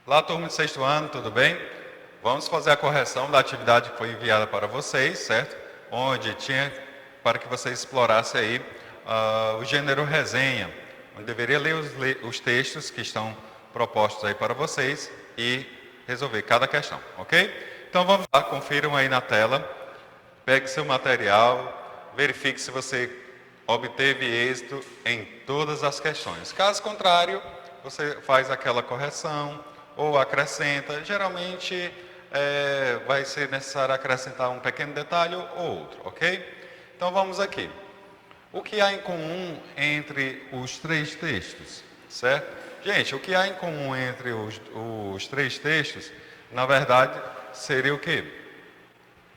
Olá, turma de sexto ano, tudo bem? Vamos fazer a correção da atividade que foi enviada para vocês, certo? Onde tinha para que vocês explorassem aí o gênero resenha, onde deveria ler os textos que estão propostos aí para vocês e resolver cada questão, ok? Então vamos lá, confiram aí na tela, pegue seu material, verifique se você obteve êxito em todas as questões. Caso contrário, você faz aquela correção ou acrescenta. Geralmente vai ser necessário acrescentar um pequeno detalhe ou outro, ok? Então vamos aqui. O que há em comum entre os três textos, certo? Gente, o que há em comum entre os três textos, na verdade, seria o quê?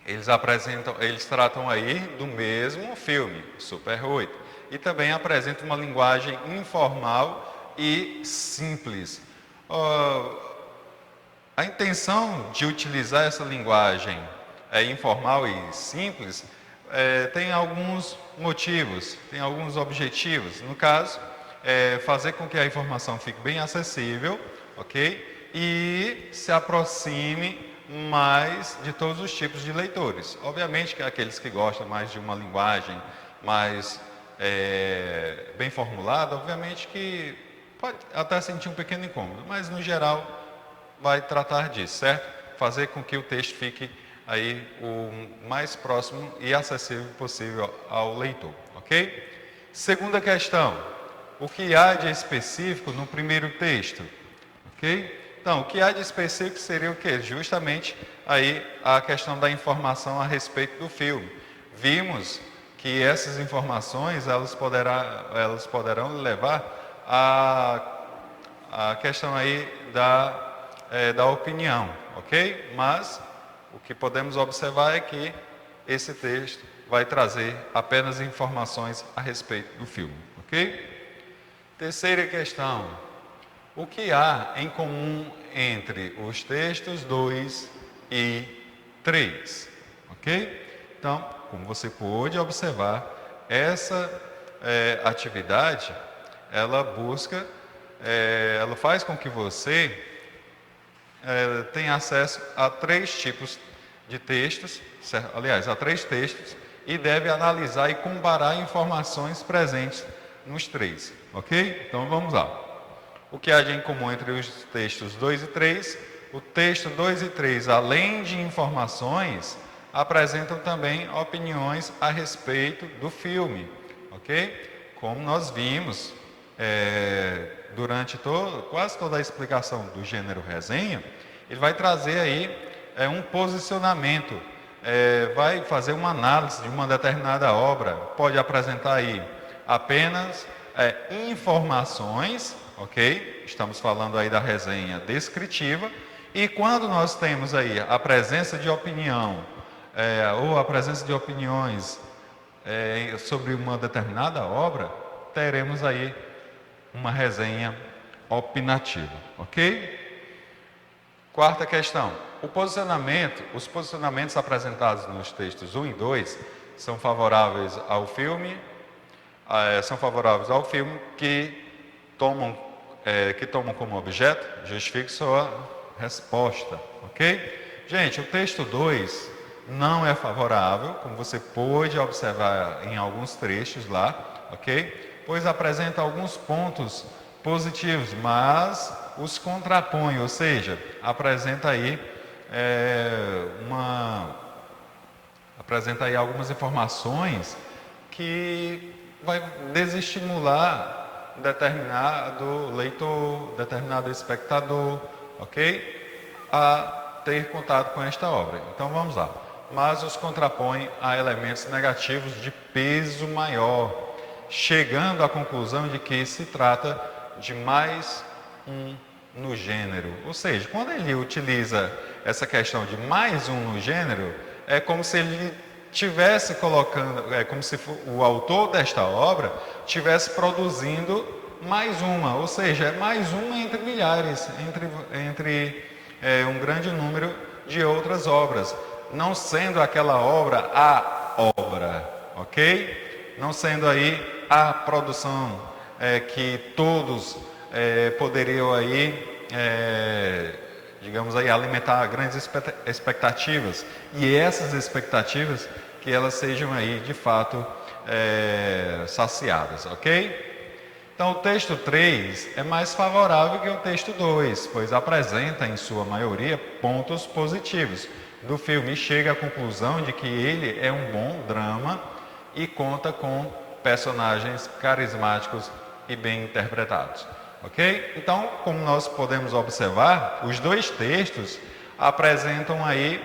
Eles tratam aí do mesmo filme, Super 8, e também apresentam uma linguagem informal e simples. A intenção de utilizar essa linguagem informal e simples tem alguns motivos, tem alguns objetivos. No caso, fazer com que a informação fique bem acessível, ok? E se aproxime mais de todos os tipos de leitores. Obviamente que aqueles que gostam mais de uma linguagem mais bem formulada, obviamente que pode até sentir um pequeno incômodo, mas no geral vai tratar disso, certo? Fazer com que o texto fique aí o mais próximo e acessível possível ao leitor, ok? Segunda questão, o que há de específico no primeiro texto, ok? Então, o que há de específico seria o quê? Justamente aí a questão da informação a respeito do filme. Vimos que essas informações, elas poderão levar a questão aí da opinião, ok? Mas o que podemos observar é que esse texto vai trazer apenas informações a respeito do filme, ok? Terceira questão. O que há em comum entre os textos 2 e 3, ok? Então, como você pôde observar, essa atividade, ela faz com que você tenha acesso a três tipos de textos, aliás, a três textos, e deve analisar e comparar informações presentes nos três, ok? Então vamos lá. O que há de em comum entre os textos 2 e 3? O texto 2 e 3, além de informações, apresentam também opiniões a respeito do filme, ok? Como nós vimos durante quase toda a explicação do gênero resenha, ele vai trazer aí um posicionamento, vai fazer uma análise de uma determinada obra, pode apresentar aí apenas informações, ok? Estamos falando aí da resenha descritiva, e quando nós temos aí a presença de opinião, ou a presença de opiniões sobre uma determinada obra, teremos aí uma resenha opinativa, ok? Quarta questão. Os posicionamentos apresentados nos textos 1 e 2 são favoráveis ao filme, que tomam como objeto, justifique sua resposta, ok? Gente, o texto 2 não é favorável, como você pôde observar em alguns trechos lá, ok? Pois apresenta alguns pontos positivos, mas os contrapõe, ou seja, apresenta aí algumas informações que vai desestimular determinado leitor, determinado espectador, ok? A ter contato com esta obra. Então vamos lá. Mas os contrapõe a elementos negativos de peso maior, chegando à conclusão de que se trata de mais um no gênero. Ou seja, quando ele utiliza essa questão de mais um no gênero, é como se ele tivesse colocando, como se o autor desta obra tivesse produzindo mais uma, ou seja, é mais uma entre milhares, entre um grande número de outras obras, não sendo aquela obra a obra, ok? Não sendo aí a produção que todos poderiam aí digamos aí, alimentar grandes expectativas, e essas expectativas que elas sejam aí de fato saciadas, ok? Então o texto 3 é mais favorável que o texto 2, pois apresenta em sua maioria pontos positivos do filme e chega à conclusão de que ele é um bom drama e conta com personagens carismáticos e bem interpretados. Ok? Então, como nós podemos observar, os dois textos apresentam aí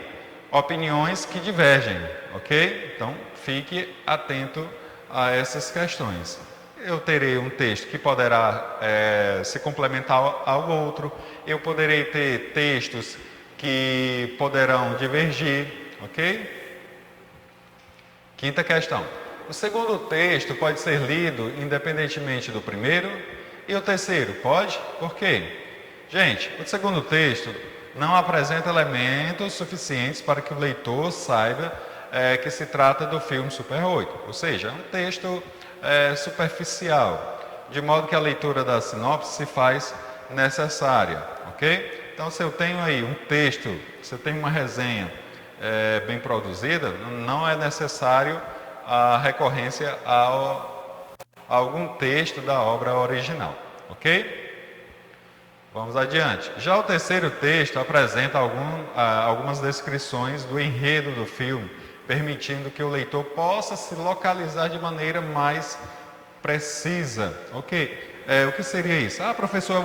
opiniões que divergem, ok? Então, fique atento a essas questões. Eu terei um texto que poderá se complementar ao outro, eu poderei ter textos que poderão divergir, ok? Quinta questão. O segundo texto pode ser lido independentemente do primeiro, e o terceiro pode? Por quê? Gente, o segundo texto não apresenta elementos suficientes para que o leitor saiba que se trata do filme Super 8. Ou seja, é um texto superficial, de modo que a leitura da sinopse se faz necessária, ok? Então, se eu tenho aí um texto, se eu tenho uma resenha bem produzida, não é necessário a recorrência a algum texto da obra original, ok? Vamos adiante. Já o terceiro texto apresenta algumas descrições do enredo do filme, permitindo que o leitor possa se localizar de maneira mais precisa, ok? O que seria isso? Professor, é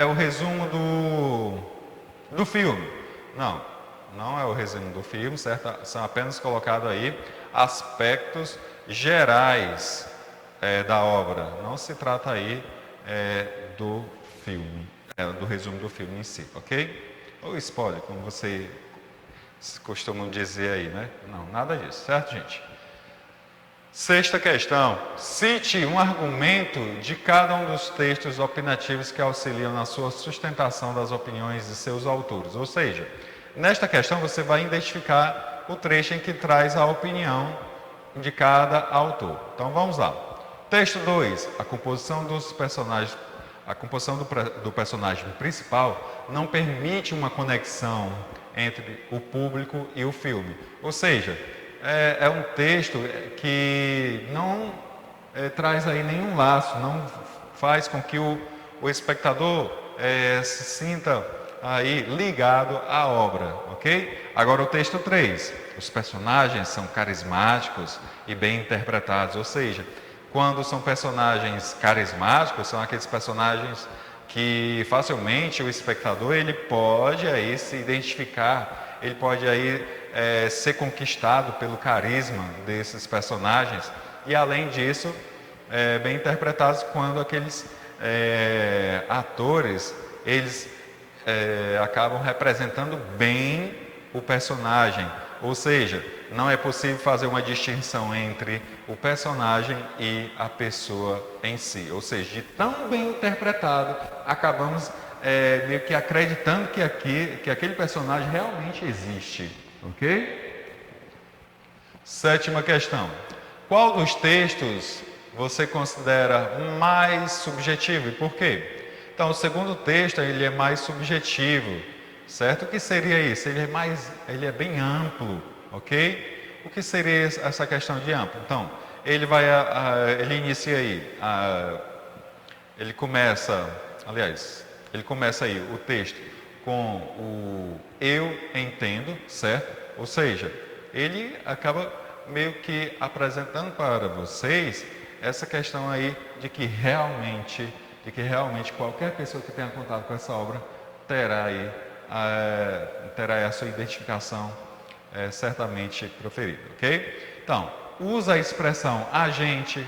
o resumo do filme. Não é o resumo do filme, certo? São apenas colocados aí aspectos gerais da obra. Não se trata aí do filme, do resumo do filme em si, ok? Ou spoiler, como você costumam dizer aí, né? Não, nada disso, certo, gente? Sexta questão. Cite um argumento de cada um dos textos opinativos que auxiliam na sua sustentação das opiniões de seus autores. Ou seja, nesta questão você vai identificar o trecho em que traz a opinião de cada autor. Então vamos lá. Texto 2. A composição dos personagens, a composição do personagem principal não permite uma conexão entre o público e o filme. Ou seja, é um texto que não traz aí nenhum laço, não faz com que o espectador se sinta aí ligado à obra, ok? Agora o texto 3. Os personagens são carismáticos e bem interpretados, ou seja, quando são personagens carismáticos, são aqueles personagens que facilmente o espectador ele pode aí se identificar, ele pode aí ser conquistado pelo carisma desses personagens, e além disso, bem interpretados quando aqueles atores, eles acabam representando bem o personagem, ou seja, não é possível fazer uma distinção entre o personagem e a pessoa em si, ou seja, de tão bem interpretado, acabamos meio que acreditando que aquele personagem realmente existe, ok? Sétima questão. Qual dos textos você considera mais subjetivo e por quê? Então, o segundo texto ele é mais subjetivo, certo? O que seria isso? Ele é bem amplo, ok? O que seria essa questão de amplo? Então, ele inicia aí, ele começa aí o texto com o eu entendo, certo? Ou seja, ele acaba meio que apresentando para vocês essa questão aí de que realmente qualquer pessoa que tenha contato com essa obra terá aí a sua identificação certamente proferida, ok? Então, usa a expressão agente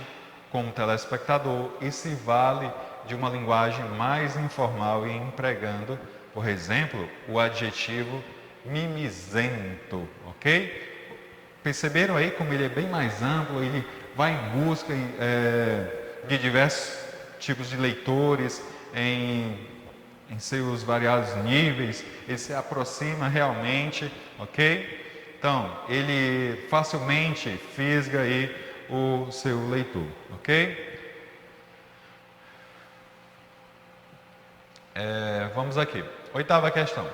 como telespectador e se vale de uma linguagem mais informal e empregando, por exemplo, o adjetivo mimizento, ok? Perceberam aí como ele é bem mais amplo, ele vai em busca de diversos tipos de leitores, em seus variados níveis, ele se aproxima realmente, ok? Então, ele facilmente fisga aí o seu leitor, ok? Vamos aqui. Oitava questão.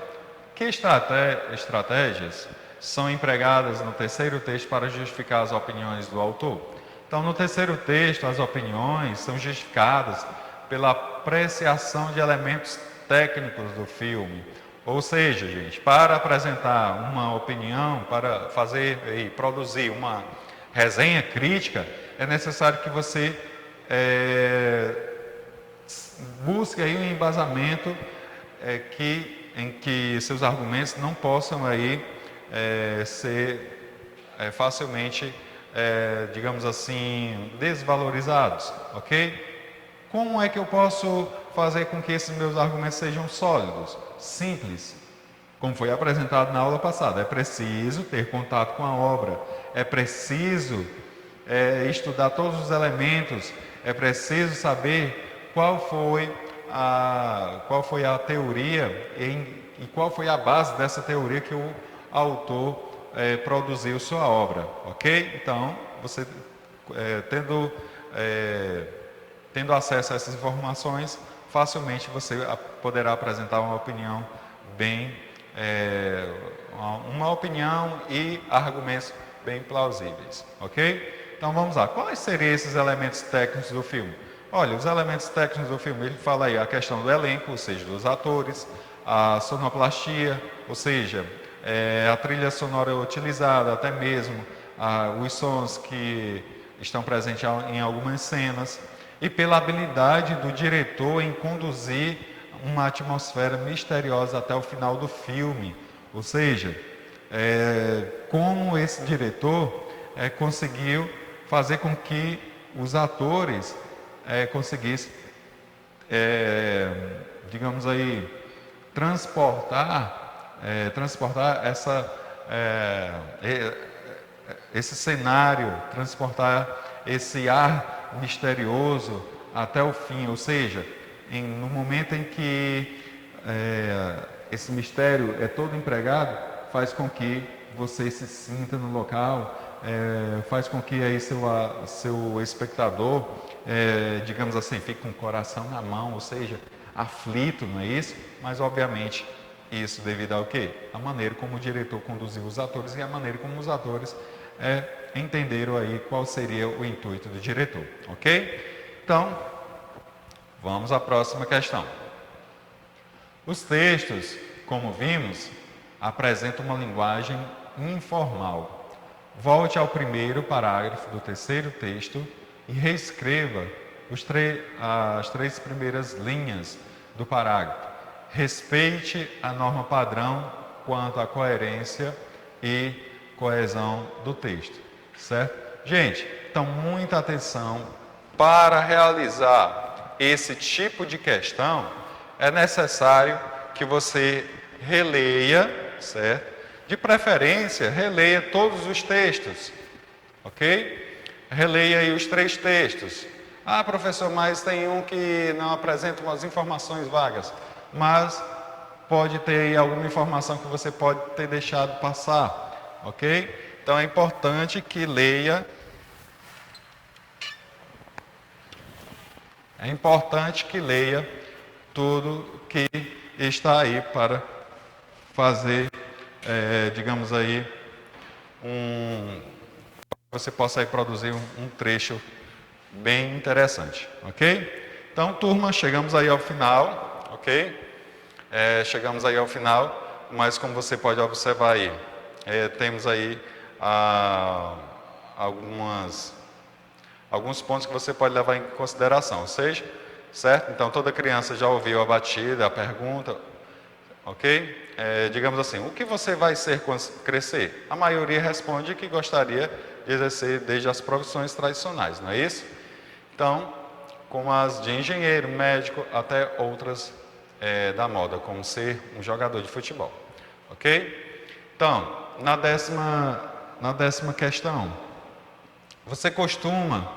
Que estratégias são empregadas no terceiro texto para justificar as opiniões do autor? Então, no terceiro texto, as opiniões são justificadas pela apreciação de elementos técnicos do filme. Ou seja, gente, para apresentar uma opinião, para fazer e produzir uma resenha crítica, é necessário que você busque aí um embasamento em que seus argumentos não possam aí ser facilmente, digamos assim, desvalorizados, ok? Como é que eu posso fazer com que esses meus argumentos sejam sólidos? Simples, como foi apresentado na aula passada. É preciso ter contato com a obra, é preciso estudar todos os elementos, é preciso saber qual foi a teoria e qual foi a base dessa teoria que o autor produziu sua obra, ok? Então, você tendo acesso a essas informações, facilmente você poderá apresentar uma opinião uma opinião e argumentos bem plausíveis, ok? Então vamos lá, quais seriam esses elementos técnicos do filme? Olha, os elementos técnicos do filme, ele fala aí a questão do elenco, ou seja, dos atores, a sonoplastia, ou seja, a trilha sonora utilizada, até mesmo os sons que estão presentes em algumas cenas, e pela habilidade do diretor em conduzir uma atmosfera misteriosa até o final do filme. Ou seja, como esse diretor conseguiu fazer com que os atores conseguissem, digamos aí, transportar esse cenário, transportar esse ar misterioso até o fim, ou seja, no momento em que esse mistério é todo empregado, faz com que você se sinta no local, faz com que aí seu espectador, digamos assim, fique com o coração na mão, ou seja, aflito, não é isso? Mas obviamente isso devido ao quê? A maneira como o diretor conduziu os atores e a maneira como os atores entenderam aí qual seria o intuito do diretor, ok? Então, vamos à próxima questão. Os textos, como vimos, apresentam uma linguagem informal. Volte ao primeiro parágrafo do terceiro texto e reescreva as três primeiras linhas do parágrafo. Respeite a norma padrão quanto à coerência e coesão do texto, certo? Gente, então muita atenção. Para realizar esse tipo de questão, é necessário que você releia, certo? De preferência, releia todos os textos, ok? Releia aí os 3 textos. Ah, professor, mas tem um que não apresenta umas informações vagas. Mas pode ter aí alguma informação que você pode ter deixado passar, ok? Então é importante que leia. É importante que leia tudo que está aí para fazer, digamos aí, você possa aí produzir um trecho bem interessante, ok? Então, turma, chegamos aí ao final, ok? Chegamos aí ao final, mas como você pode observar aí, temos aí alguns pontos que você pode levar em consideração, ou seja, certo? Então, toda criança já ouviu a batida, a pergunta, ok? Digamos assim, o que você vai ser quando crescer? A maioria responde que gostaria de exercer desde as profissões tradicionais, não é isso? Então, como as de engenheiro, médico, até outras da moda, como ser um jogador de futebol, ok? Então, na décima questão, você costuma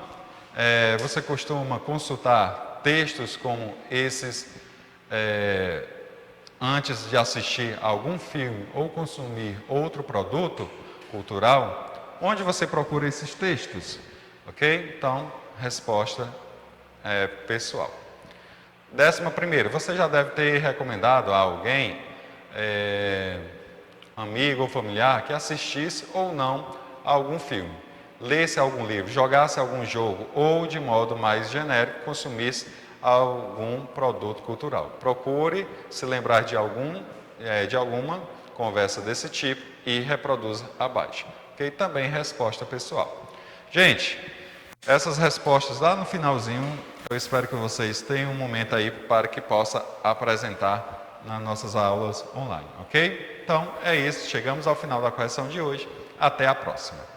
consultar textos como esses antes de assistir a algum filme ou consumir outro produto cultural? Onde você procura esses textos? Ok? Então, resposta pessoal. 11ª, você já deve ter recomendado a alguém, amigo ou familiar, que assistisse ou não a algum filme, lesse algum livro, jogasse algum jogo ou, de modo mais genérico, consumisse algum produto cultural. Procure se lembrar de alguma conversa desse tipo e reproduza abaixo. Ok? Também resposta pessoal. Gente, essas respostas lá no finalzinho, eu espero que vocês tenham um momento aí para que possa apresentar nas nossas aulas online, ok? Então é isso, chegamos ao final da correção de hoje. Até a próxima.